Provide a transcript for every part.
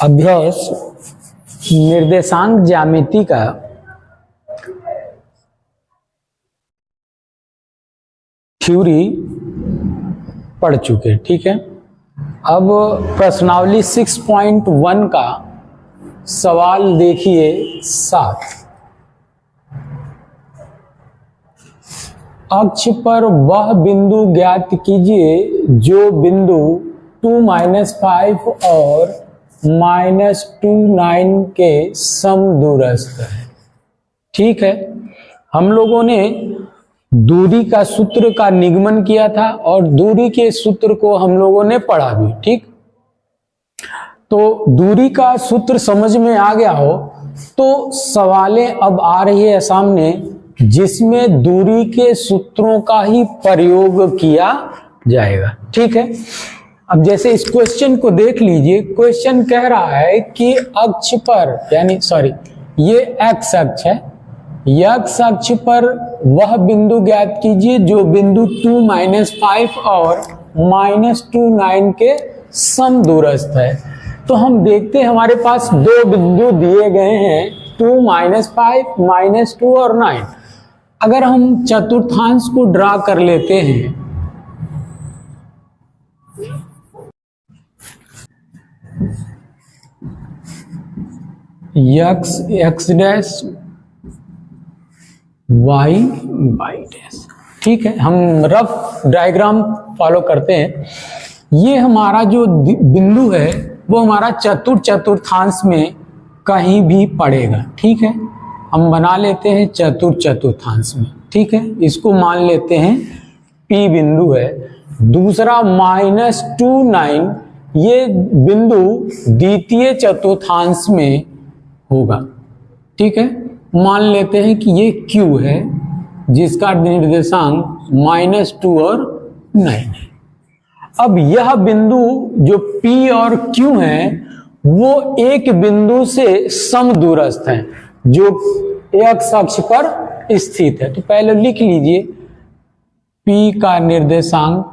अभ्यास निर्देशांक ज्यामिति का थ्योरी पढ़ चुके। ठीक है, अब प्रश्नावली 6.1 का सवाल देखिए 7। अक्ष पर वह बिंदु ज्ञात कीजिए जो बिंदु 2-5 और -2-9 के समदूरस्थ है। ठीक है, हम लोगों ने दूरी का सूत्र का निगमन किया था और दूरी के सूत्र को हम लोगों ने पढ़ा भी। ठीक, तो दूरी का सूत्र समझ में आ गया हो तो सवालें अब आ रही है सामने जिसमें दूरी के सूत्रों का ही प्रयोग किया जाएगा। ठीक है, अब जैसे इस क्वेश्चन को देख लीजिए। क्वेश्चन कह रहा है कि अक्ष पर ये एक्स अक्ष है, एक्स अक्ष पर वह बिंदु ज्ञात कीजिए जो बिंदु 2-5 और -2-9 के समदूरस्थ है। तो हम देखते हैं हमारे पास दो बिंदु दिए गए हैं 2-5, -2 और 9। अगर हम चतुर्थांश को ड्रा कर लेते हैं x डैश y डैश। ठीक है, हम रफ डायग्राम फॉलो करते हैं। ये हमारा जो बिंदु है वो हमारा चतुर्थांश में कहीं भी पड़ेगा। ठीक है, हम बना लेते हैं चतुर्थांश में। ठीक है, इसको मान लेते हैं P बिंदु है। दूसरा -2-9 ये बिंदु द्वितीय चतुर्थांश में होगा। ठीक है, मान लेते हैं कि ये Q है जिसका निर्देशांक -2 और 9 है। अब यह बिंदु जो P और Q है वो एक बिंदु से समदूरस्थ है जो x अक्ष पर स्थित है। तो पहले लिख लीजिए P का निर्देशांक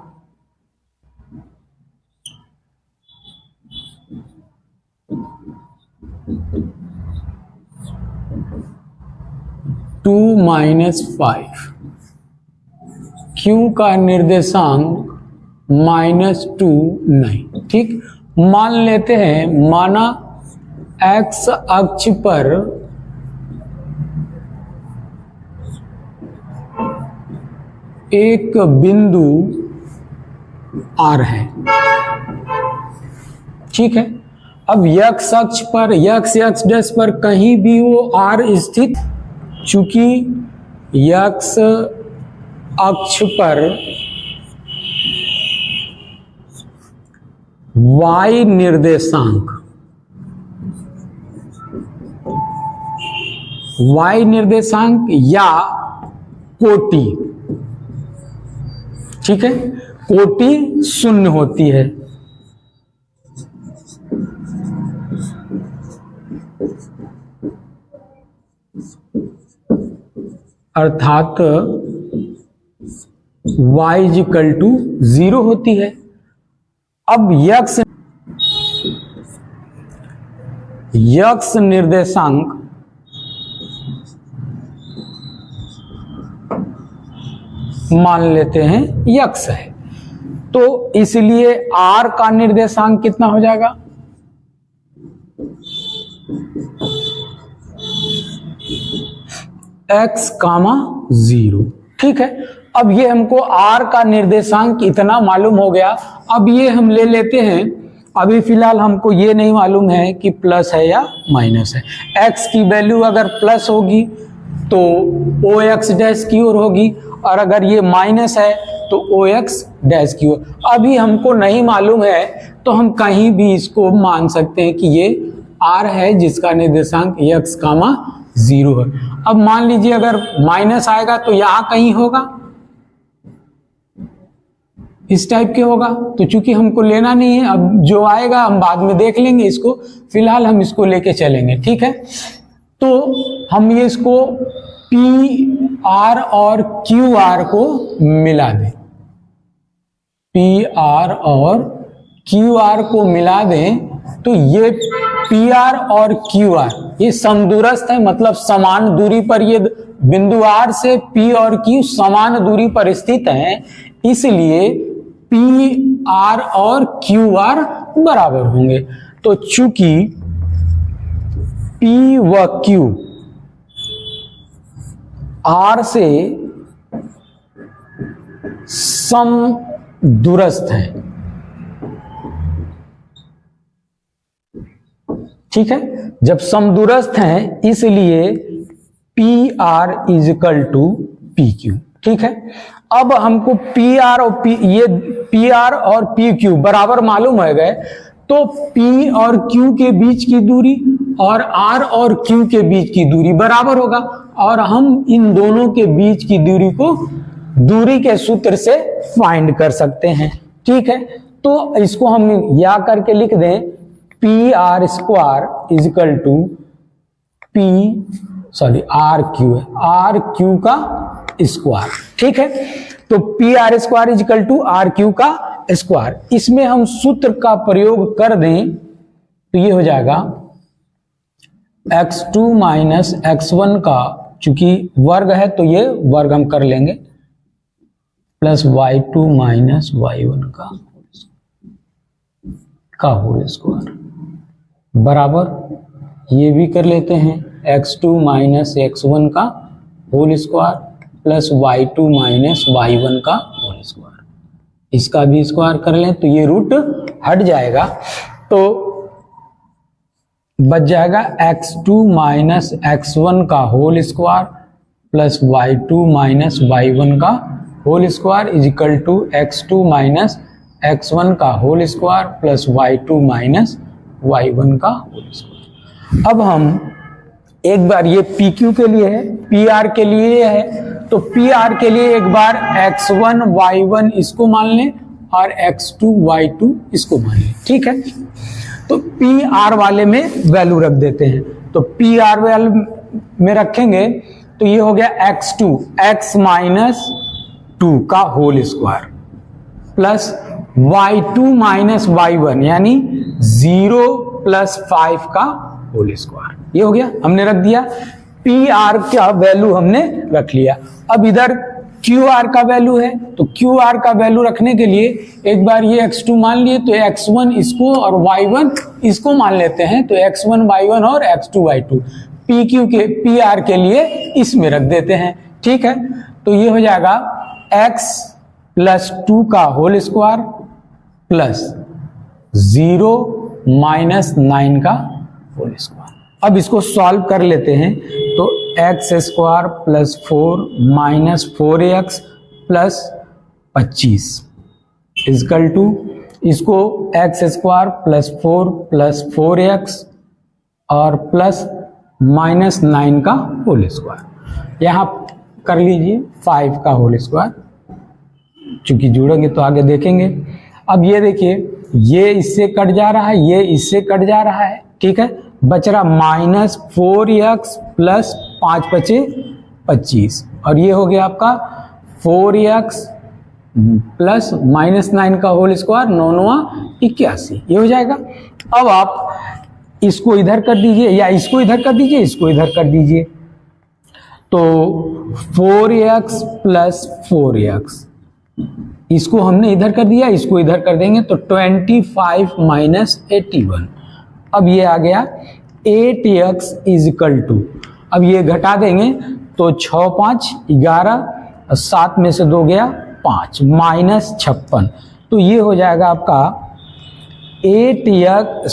-5, Q का निर्देशांक -2-9। ठीक, मान लेते हैं माना x अक्ष पर एक बिंदु R है। ठीक है, अब x अक्ष पर x डैश पर कहीं भी वो R स्थित, चूंकि x अक्ष पर y निर्देशांक या कोटि, ठीक है, कोटि 0 होती है। अर्थात y = 0 होती है। अब x निर्देशांक मान लेते हैं x है, तो इसलिए r का निर्देशांक कितना हो जाएगा? x, 0। ठीक है, अब ये हमको r का निर्देशांक इतना मालूम हो गया। अब ये हम ले लेते हैं, अभी फिलहाल हमको ये नहीं मालूम है कि प्लस है या माइनस है। x की वैल्यू अगर प्लस होगी तो OX डैश की ओर होगी और अगर ये माइनस है तो OX डैश की ओर। अभी हमको नहीं मालूम है तो हम कहीं भी इसको मान सकते हैं कि ये R है जिसका निर्देशांक x, 0 है। अब मान लीजिए अगर माइनस आएगा तो यहां कहीं होगा, इस टाइप के होगा। तो चूंकि हमको लेना नहीं है, अब जो आएगा हम बाद में देख लेंगे, इसको फिलहाल हम इसको लेके चलेंगे। ठीक है, तो हम ये इसको PR और QR को मिला दें, PR और QR को मिला दें तो ये पी आर और क्यू आर ये समदूरस्थ है, मतलब समान दूरी पर, ये बिंदु आर से पी और क्यू समान दूरी पर स्थित हैं, इसलिए पी आर और क्यू आर बराबर होंगे। तो चूंकि पी व क्यू आर से समदूरस्थ हैं, ठीक है, जब समदूरस्थ हैं इसलिए p r equal to p q, ठीक है। अब हमको पी आर और पी आर और पी क्यू बराबर मालूम हो गए, तो पी और क्यू के बीच की दूरी और आर और क्यू के बीच की दूरी बराबर होगा, और हम इन दोनों के बीच की दूरी को दूरी के सूत्र से फाइंड कर सकते हैं, ठीक है। तो इसको हम या करके लिख दें, p r square equal to r q है, आर क्यू का स्क्वायर, ठीक है। तो p r square equal to r q का स्क्वायर, इसमें हम सूत्र का प्रयोग कर दें तो ये हो जाएगा x2 माइनस x1 का, चूंकि वर्ग है तो ये वर्ग हम कर लेंगे, प्लस y2 माइनस y1 का होल स्क्वायर बराबर, ये भी कर लेते हैं x2 माइनस x1 का whole square plus y2 minus y1 का होल स्क्वायर, इसका भी स्क्वायर कर लें तो ये रूट हट जाएगा, तो बच जाएगा x2 माइनस x1 का whole square plus y2 minus y1 का whole square equal to x2 minus x1 का whole square plus y2 minus y1 का होल स्क्वायर। अब हम एक बार ये PQ के लिए है, PR के लिए है, तो PR के लिए एक बार x1 y1 इसको मान लें और x2 y2 इसको मान लें, ठीक है। तो PR वाले में वैल्यू रख देते हैं, तो PR वैल्यू में रखेंगे तो ये हो गया x2 x माइनस 2 का whole square plus y2 minus y1 यानी 0 प्लस 5 का होल स्क्वायर, ये हो गया, हमने रख दिया। PR का वैल्यू हमने रख लिया। अब इधर QR का वैल्यू है, तो QR का वैल्यू रखने के लिए एक बार ये x2 मान लिए तो x1 इसको और y1 इसको मान लेते हैं, तो x1 y1 और x2 y2 PR के लिए इसमें रख देते हैं, ठीक है। तो ये हो जाएगा x प्लस 2 का होल स्क्वायर प्लस 0 माइनस 9 का होल स्क्वायर। अब इसको सॉल्व कर लेते हैं, तो x square plus 4 minus 4x plus 25 equal to, इसको x square plus 4 plus 4x और प्लस माइनस 9 का होल स्क्वायर, यहाँ कर लीजिए 5 का होल स्क्वायर, चूंकि जुड़ेंगे तो आगे देखेंगे। अब ये देखिए, ये इससे कट जा रहा है, ये इससे कट जा रहा है, ठीक है, बच रहा माइनस 4x प्लस 5 बचे 25 और ये हो गया आपका 4x प्लस माइनस 9 का होल स्क्वायर 9 81, ये हो जाएगा। अब आप इसको इधर कर दीजिए या इसको इधर कर दीजिए, इसको इधर कर दीजिए, तो 4x प्लस 4x, इसको हमने इधर कर दिया, इसको इधर कर देंगे तो 25 माइनस 81। अब ये आ गया 8x इजिकल टू, अब ये घटा देंगे तो 6 5 11, 7 में से 2 गया 5 माइनस 56, तो ये हो जाएगा आपका 8x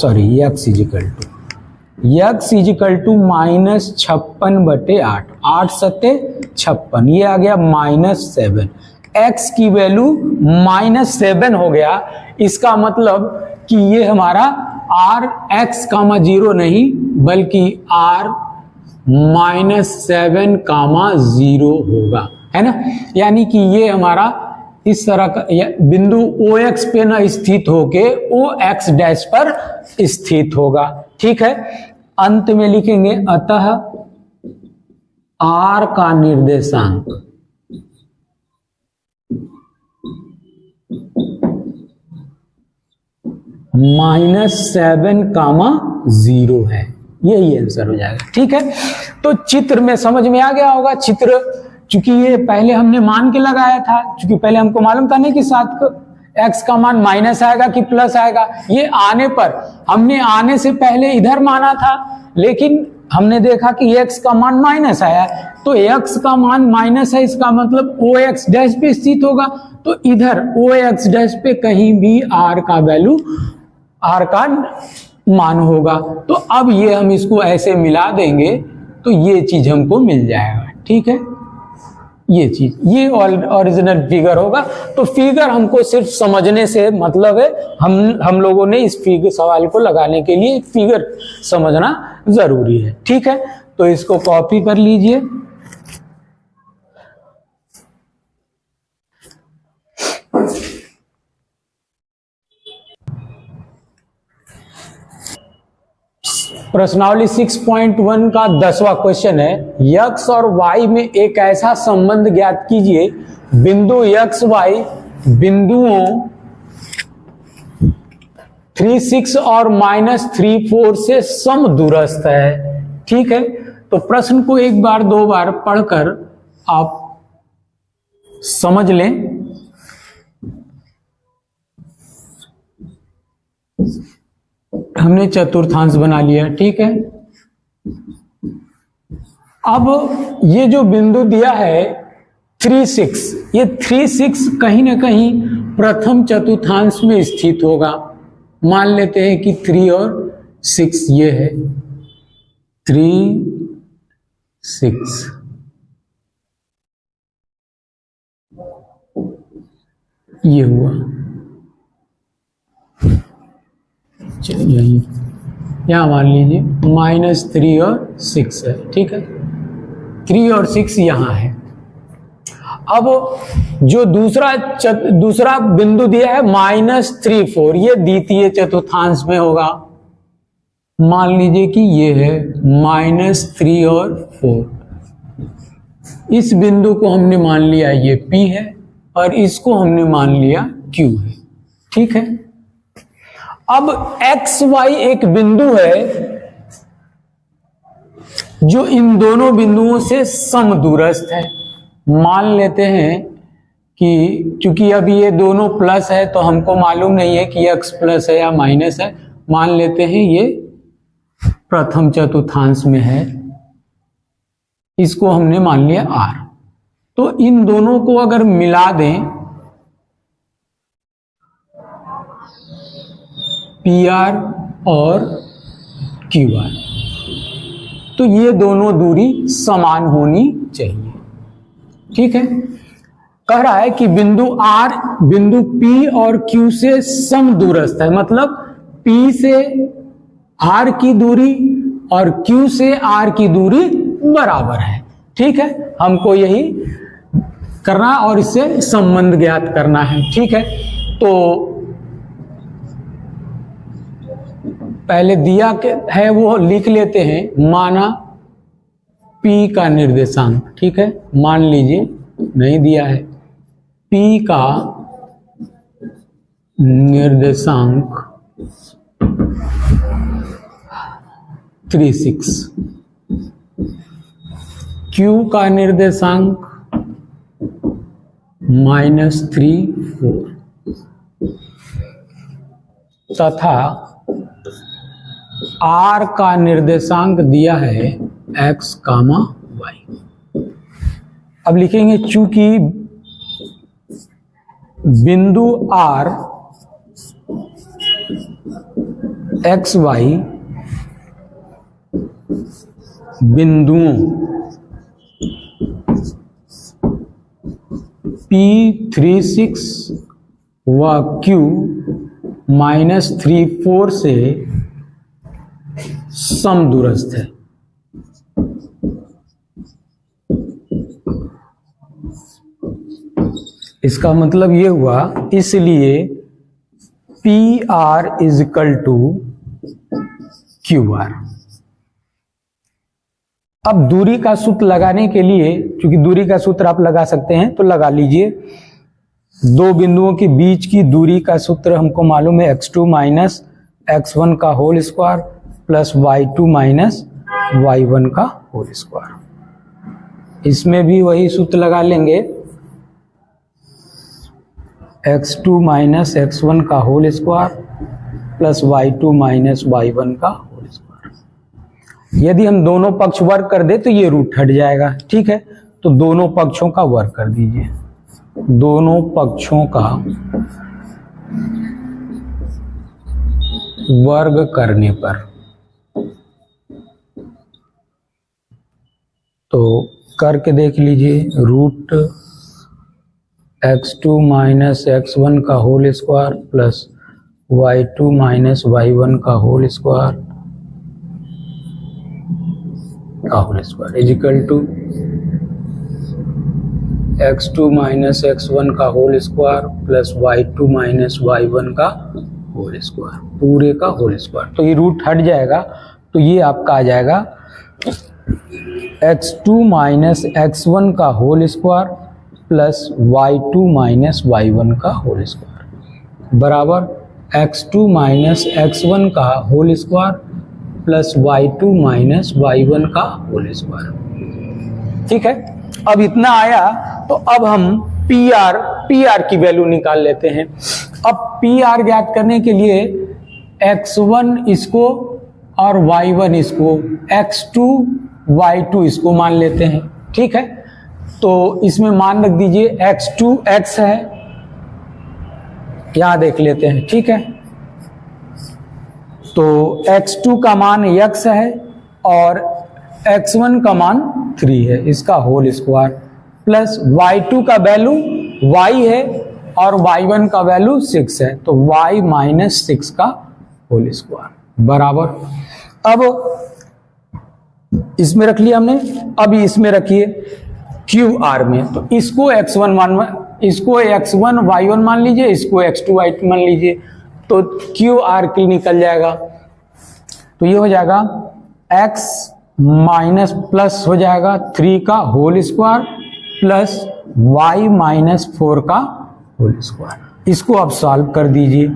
इजिकल टू माइनस 56 बटे 8, 8 सत्ते 56, ये आ गया माइनस 7। x की वैल्यू माइनस 7 हो गया, इसका मतलब कि ये हमारा r(x, 0) नहीं बल्कि r -7, 0 होगा, है ना। यानी कि ये हमारा इस तरह का बिंदु OX पे न स्थित होके OX डैश पर स्थित होगा, ठीक है। अंत में लिखेंगे अतः r का निर्देशांक -7, 0 है। यही आंसर हो जाएगा। ठीक है, तो चित्र में समझ में आ गया होगा। चित्र चूंकि ये पहले हमने मान के लगाया था, चूंकि पहले हमको मालूम था नहीं कि 7 x का मान माइनस आएगा कि प्लस आएगा। ये आने पर हमने आने से पहले इधर माना था, लेकिन हमने देखा कि x का मान माइनस आया, तो x का मान माइनस है, इसका मतलब OX डैश पे स्थित होगा। तो इधर OX डैश पे कहीं भी r का वैल्यू, r का मान होगा। तो अब ये हम इसको ऐसे मिला देंगे तो ये चीज हमको मिल जाएगा। ठीक है, ये चीज, ये ओरिजिनल फिगर होगा। तो फिगर हमको सिर्फ समझने से मतलब है, हम लोगों ने इस फिगर सवाल को लगाने के लिए फिगर समझना जरूरी है। ठीक है, तो इसको कॉपी कर लीजिए। प्रश्नावली 6.1 का 10वां क्वेश्चन है, x और y में एक ऐसा संबंध ज्ञात कीजिए, बिंदु x y बिंदुओं 3, 6 और -3, 4 से समदूरस्थ है। ठीक है, तो प्रश्न को एक बार 2 बार पढ़कर आप समझ लें। हमने चतुर्थांश बना लिया। ठीक है, अब ये जो बिंदु दिया है 3, 6, ये 3, 6 कहीं ना कहीं प्रथम चतुर्थांश में स्थित होगा। मान लेते हैं कि 3 और 6 ये है, 3, 6, ये हुआ। चलिए यहां मान लीजिए -3 और 6 है। ठीक है, 3 और 6 यहां है। अब जो दूसरा बिंदु दिया है -3, 4, ये द्वितीय चतुर्थांश में होगा। मान लीजिए कि ये है -3 और 4। इस बिंदु को हमने मान लिया ये P है और इसको हमने मान लिया Q है। ठीक है, अब XY एक बिंदु है जो इन दोनों बिंदुओं से समदूरस्थ है। मान लेते हैं कि चूंकि अभी ये दोनों प्लस है तो हमको मालूम नहीं है कि x प्लस है या माइनस है। मान लेते हैं ये प्रथम चतुर्थांश में है, इसको हमने मान लिया R। तो इन दोनों को अगर मिला दें, PR और QR, तो ये दोनों दूरी समान होनी चाहिए। ठीक है, कह रहा है कि बिंदु R बिंदु P और Q से समदूरस्थ है, मतलब P से R की दूरी और Q से R की दूरी बराबर है। ठीक है, हमको यही करना और इससे संबंध ज्ञात करना है। ठीक है, तो पहले दिया है वो लिख लेते हैं, माना P का निर्देशांक। ठीक है, मान लीजिए नहीं दिया है, P का निर्देशांक 3, 6, Q का निर्देशांक -3, 4 तथा R का निर्देशांक दिया है x, y। अब लिखेंगे चूंकि बिंदु R x, y बिंदुओं P, 3, 6 व Q -3, 4 से समदूरस्थ है। इसका मतलब ये हुआ, इसलिए PR = QR। अब दूरी का सूत्र लगाने के लिए, क्योंकि दूरी का सूत्र आप लगा सकते हैं तो लगा लीजिए, दो बिंदुओं के बीच की दूरी का सूत्र हमको मालूम है x2 माइनस x1 का whole square plus y2 minus y1 का होल स्क्वायर। इसमें भी वही सूत्र लगा लेंगे, x2 माइनस x1 का whole square plus y2 minus y1 का होल स्क्वायर। यदि हम दोनों पक्ष वर्ग कर दे तो ये रूट हट जाएगा, ठीक है। तो दोनों पक्षों का वर्ग कर दीजिए, दोनों पक्षों का वर्ग करने पर तो करके देख लीजिए, रूट x2 माइनस x1 का whole square plus y2 minus y1 का whole square is equal to x2 minus x1 का whole square plus y2 minus y1 का होल स्क्वायर, पूरे का होल स्क्वायर। तो ये रूट हट जाएगा, तो ये आपका आ जाएगा x2 माइनस x1 का whole square plus y2 minus y1 का होल स्क्वायर बराबर x2 माइनस x1 का whole square plus y2 minus y1 का होल स्क्वायर। ठीक है, अब इतना आया तो अब हम PR की वैल्यू निकाल लेते हैं। अब PR ज्ञात करने के लिए x1 इसको और y1 इसको, x2 y2 इसको मान लेते हैं। ठीक है, तो इसमें मान रख दीजिए x2 x है, यहां देख लेते हैं। ठीक है, तो x2 का मान x है और x1 का मान 3 है, इसका होल स्क्वायर प्लस y2 का वैल्यू y है और y1 का वैल्यू 6 है, तो y माइनस 6 का होल स्क्वायर बराबर। अब इसमें रख लिया हमने, अभी इसमें रखिए QR में, तो इसको x1 y1 मान लीजिए, इसको x2 y2 मान लीजिए, तो QR की निकल जाएगा। तो ये हो जाएगा x माइनस प्लस हो जाएगा 3 का whole square plus y minus 4 का होल स्क्वायर। इसको आप सॉल्व कर दीजिए,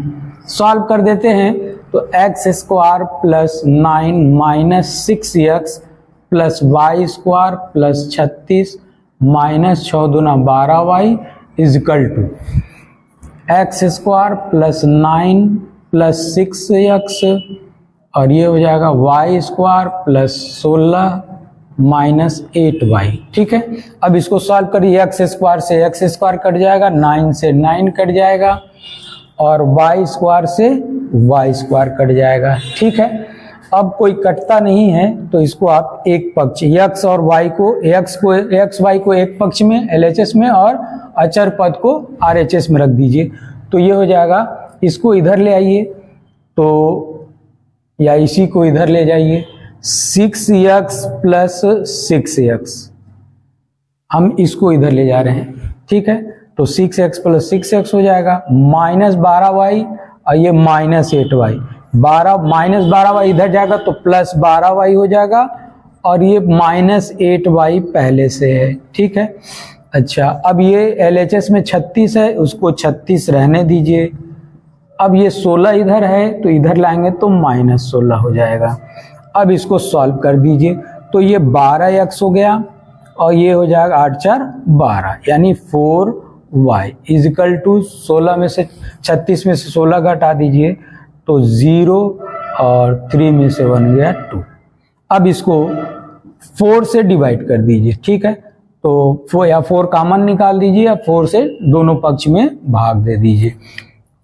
सॉल्व कर देते हैं तो x square plus 9 minus 6x plus y square plus 36 minus 6 दूना 12y is equal to x square plus 9 plus 6x और ये हो जाएगा y square plus 16 minus 8y। ठीक है, अब इसको सॉल्व करिए, x स्क्वायर से x स्क्वायर कट जाएगा, 9 से 9 कट जाएगा और y स्क्वायर से y स्क्वायर कट जाएगा। ठीक है, अब कोई कटता नहीं है तो इसको आप एक पक्ष x और y को x y को एक पक्ष में LHS में और अचर पद को RHS में रख दीजिए। तो ये हो जाएगा, इसको इधर ले आइए तो या इसी को इधर ले जाइए, 6x प्लस 6x, हम इसको इधर ले जा रहे हैं। ठीक है, तो 6x प्लस 6x हो जाएगा माइनस 12y और ये माइनस 8y, माइनस 12y इधर जाएगा तो प्लस 12y हो जाएगा और ये माइनस 8y पहले से है। ठीक है, अच्छा, अब ये LHS में 36 है, उसको 36 रहने दीजिए। अब ये 16 इधर है तो इधर लाएंगे तो माइनस 16 हो जाएगा। अब इसको सॉल्व कर दीजिए तो ये 12x हो गया और ये हो जाएगा 8 4 12 यानी 4y इज इक्वल टू 16 में से 36 में से 16 घटा दीजिए तो 0 और 3 में से 1 गया 2। अब इसको 4 से डिवाइड कर दीजिए। ठीक है, तो 4 कॉमन निकाल दीजिए या 4 से दोनों पक्ष में भाग दे दीजिए,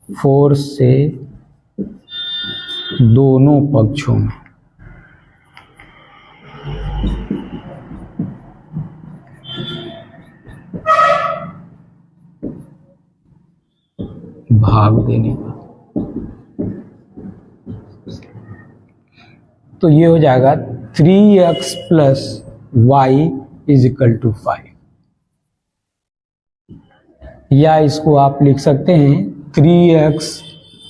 4 से दोनों पक्षों में भाग देने का, तो ये हो जाएगा 3x plus y is equal to 5, या इसको आप लिख सकते हैं 3x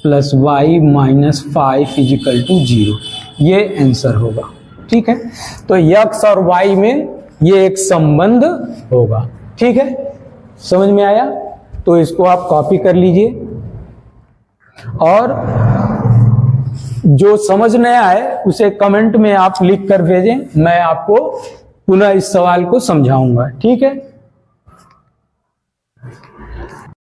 plus y minus 5 is equal to 0, ये आंसर होगा। ठीक है, तो x और y में ये एक संबंध होगा। ठीक है, समझ में आया? तो इसको आप कॉपी कर लीजिए, और जो समझ नहीं आए उसे कमेंट में आप लिख कर भेजें, मैं आपको पुनः इस सवाल को समझाऊंगा। ठीक है।